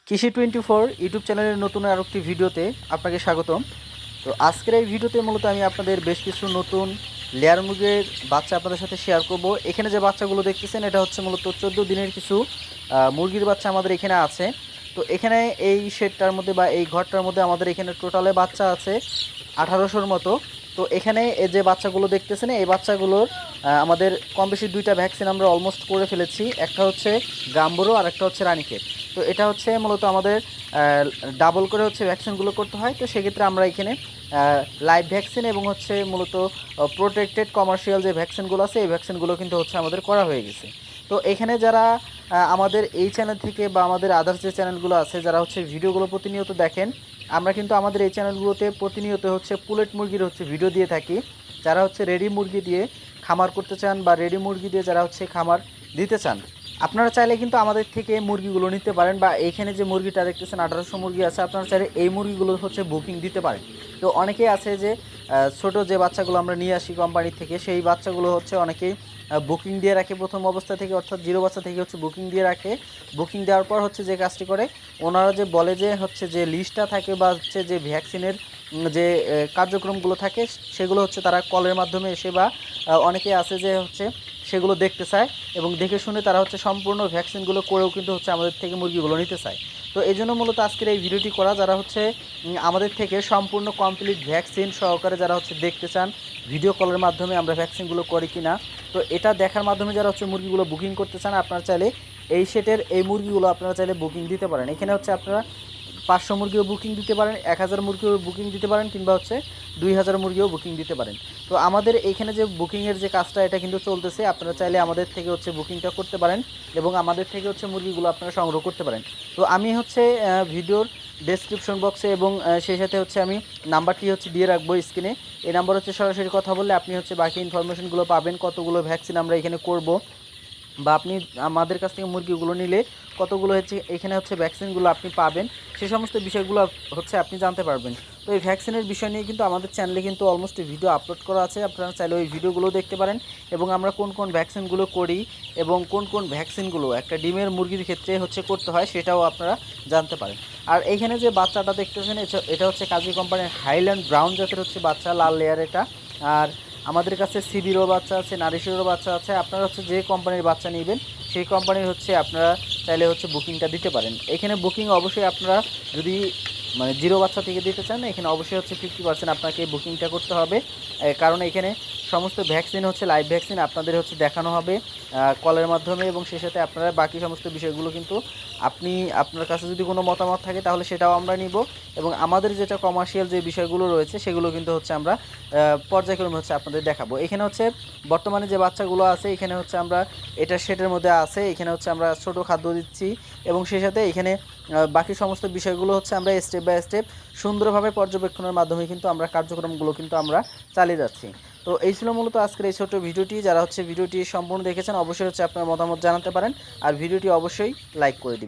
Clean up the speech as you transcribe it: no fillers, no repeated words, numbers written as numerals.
কৃষি 24 ইউটিউব চ্যানেলের নতুন আরেকটি ভিডিওতে আপনাকে স্বাগতম। তো আজকের এই ভিডিওতে মূলত আমি আপনাদের বেশ কিছু নতুন লেয়ার মুরগির বাচ্চা আপনাদের সাথে শেয়ার করব। এখানে যে বাচ্চাগুলো দেখতেছেন এটা হচ্ছে মূলত 14 দিনের কিছু মুরগির বাচ্চা আমাদের এখানে আছে। তো এখানে এই শেডটার মধ্যে বা এই ঘরটার মধ্যে আমাদের এখানে টোটালে বাচ্চা আছে 1800-র মতো। তো এখানে এই যে বাচ্চাগুলো দেখতেছেন এই বাচ্চাগুলোর আমাদের কম বেশি দুইটা ভ্যাকসিন আমরা অলমোস্ট করে ফেলেছি। একটা হচ্ছে গাম্বুরো আর একটা হচ্ছে রানীক্ষেত। তো এটা হচ্ছে মূলত আমাদের ডাবল করে হচ্ছে ভ্যাকসিনগুলো করতে হয়। তো সেক্ষেত্রে আমরা এখানে লাইভ ভ্যাকসিন এবং হচ্ছে মূলত প্রোটেক্টেড কমার্শিয়াল যে ভ্যাকসিনগুলো আছে এই ভ্যাকসিনগুলো কিন্তু হচ্ছে আমাদের করা হয়ে গেছে। তো এখানে যারা আমাদের এই চ্যানেল থেকে বা আমাদের আদার্স যে চ্যানেলগুলো আছে যারা হচ্ছে ভিডিওগুলো প্রতিনিয়ত দেখেন, আমরা কিন্তু আমাদের এই চ্যানেলগুলোতে প্রতিনিয়ত হচ্ছে পুলেট মুরগির হচ্ছে ভিডিও দিয়ে থাকি। যারা হচ্ছে রেডি মুরগি দিয়ে খামার করতে চান বা রেডি মুরগি দিয়ে যারা হচ্ছে খামার দিতে চান, আপনারা চাইলে কিন্তু আমাদের থেকে মুরগিগুলো নিতে পারেন। বা এইখানে যে মুরগিটা দেখতেছেন 1800 মুরগি আছে, আপনারা চাইলে এই মুরগিগুলো হচ্ছে বুকিং দিতে পারেন। তো অনেকেই আছে যে ছোট যে বাচ্চাগুলো আমরা নিয়ে আসি কোম্পানি থেকে, সেই বাচ্চাগুলো হচ্ছে অনেকেই বুকিং দিয়ে রাখে প্রথম অবস্থা থেকে, অর্থাৎ জিরো বাচ্চা থেকে হচ্ছে বুকিং দিয়ে রাখে। বুকিং দেওয়ার পর হচ্ছে যে কাজটি করে ওনারা যে বলে যে হচ্ছে যে লিস্টটা থাকে বা হচ্ছে যে ভ্যাকসিনের যে কার্যক্রমগুলো থাকে সেগুলো হচ্ছে তারা কলের মাধ্যমে এসে বা অনেকেই আছে যে হচ্ছে সেগুলো দেখতে চায় এবং দেখে শুনে তারা হচ্ছে সম্পূর্ণ ভ্যাকসিনগুলো করেও কিন্তু হচ্ছে আমাদের থেকে মুরগিগুলো নিতে চায়। তো এই জন্য মূলত আজকের এই ভিডিওটি করা, যারা হচ্ছে আমাদের থেকে সম্পূর্ণ কমপ্লিট ভ্যাকসিন সহকারে যারা হচ্ছে দেখতে চান ভিডিও কলের মাধ্যমে আমরা ভ্যাকসিনগুলো করি কি না, তো এটা দেখার মাধ্যমে যারা হচ্ছে মুরগিগুলো বুকিং করতে চান, আপনারা চাইলে এই সেটের এই মুরগিগুলো আপনারা চাইলে বুকিং দিতে পারেন। এখানে হচ্ছে আপনারা 500 মুরগিও বুকিং দিতে পারেন, 1000 মুরগিও বুকিং দিতে পারেন, কিংবা হচ্ছে 2000 মুরগিও বুকিং দিতে পারেন। তো আমাদের এইখানে যে বুকিংয়ের যে কাজটা এটা কিন্তু চলতেছে, আপনারা চাইলে আমাদের থেকে হচ্ছে বুকিংটা করতে পারেন এবং আমাদের থেকে হচ্ছে মুরগিগুলো আপনারা সংগ্রহ করতে পারেন। তো আমি হচ্ছে ভিডিওর ডেসক্রিপশন বক্সে এবং সেই সাথে হচ্ছে আমি নাম্বারটি হচ্ছে দিয়ে রাখবো স্ক্রিনে। এই নাম্বার হচ্ছে সরাসরি কথা বললে আপনি হচ্ছে বাকি ইনফরমেশনগুলো পাবেন, কতগুলো ভ্যাকসিন আমরা এখানে করব বা আপনি আমাদের কাছ থেকে মুরগিগুলো নিলে কতগুলো হচ্ছে এখানে হচ্ছে ভ্যাকসিনগুলো আপনি পাবেন, সেই সমস্ত বিষয়গুলো হচ্ছে আপনি জানতে পারবেন। তো এই ভ্যাকসিনের বিষয় নিয়ে কিন্তু আমাদের চ্যানেলে কিন্তু অলমোস্ট ভিডিও আপলোড করা আছে, আপনারা চাইলে ওই ভিডিওগুলো দেখতে পারেন এবং আমরা কোন কোন ভ্যাকসিনগুলো করি এবং কোন কোন ভ্যাকসিনগুলো একটা ডিমের মুরগির ক্ষেত্রে হচ্ছে করতে হয় সেটাও আপনারা জানতে পারেন। আর এইখানে যে বাচ্চাটা দেখতেছেন এটা হচ্ছে কাজী কোম্পানির হাইল্যান্ড ব্রাউন জাতের হচ্ছে বাচ্চা, লাল লেয়ার এটা। আর আমাদের কাছে সিবিরও বাচ্চা আছে, নারিশেরও বাচ্চা আছে। আপনারা হচ্ছে যে কোম্পানির বাচ্চা নেবেন সেই কোম্পানির হচ্ছে আপনারা চাইলে হচ্ছে বুকিংটা দিতে পারেন। এখানে বুকিং অবশ্যই আপনারা যদি মানে জিরো বাচ্চা থেকে দিতে চান, এখানে অবশ্যই হচ্ছে 50% আপনাকে বুকিংটা করতে হবে। কারণ এখানে সমস্ত ভ্যাকসিন হচ্ছে লাইভ ভ্যাকসিন আপনাদের হচ্ছে দেখানো হবে কলের মাধ্যমে এবং সেই সাথে আপনারা বাকি সমস্ত বিষয়গুলো কিন্তু আপনার কাছে যদি কোনো মতামত থাকে তাহলে সেটাও আমরা নিব এবং আমাদের যেটা কমার্শিয়াল যে বিষয়গুলো রয়েছে সেগুলো কিন্তু হচ্ছে আমরা পর্যায়ক্রমে হচ্ছে আপনাদের দেখাবো। এখানে হচ্ছে বর্তমানে যে বাচ্চাগুলো আছে এখানে হচ্ছে আমরা এটা শেডের মধ্যে আছে, এখানে হচ্ছে আমরা ছোট খাদ্য দিচ্ছি এবং সেই সাথে এখানে বাকি সমস্ত বিষয়গুলো হচ্ছে আমরা স্টেপ বাই স্টেপ সুন্দরভাবে পর্যবেক্ষণের মাধ্যমে কিন্তু আমরা কার্যক্রমগুলো কিন্তু আমরা চালিয়ে যাচ্ছি। তো এই ছিল মূলত আজকের এই ছোট্ট ভিডিওটি। যারা হচ্ছে ভিডিওটি সম্পূর্ণ দেখেছেন অবশ্যই হচ্ছে আপনার মতামত জানাতে পারেন আর ভিডিওটি অবশ্যই লাইক করে দিবেন।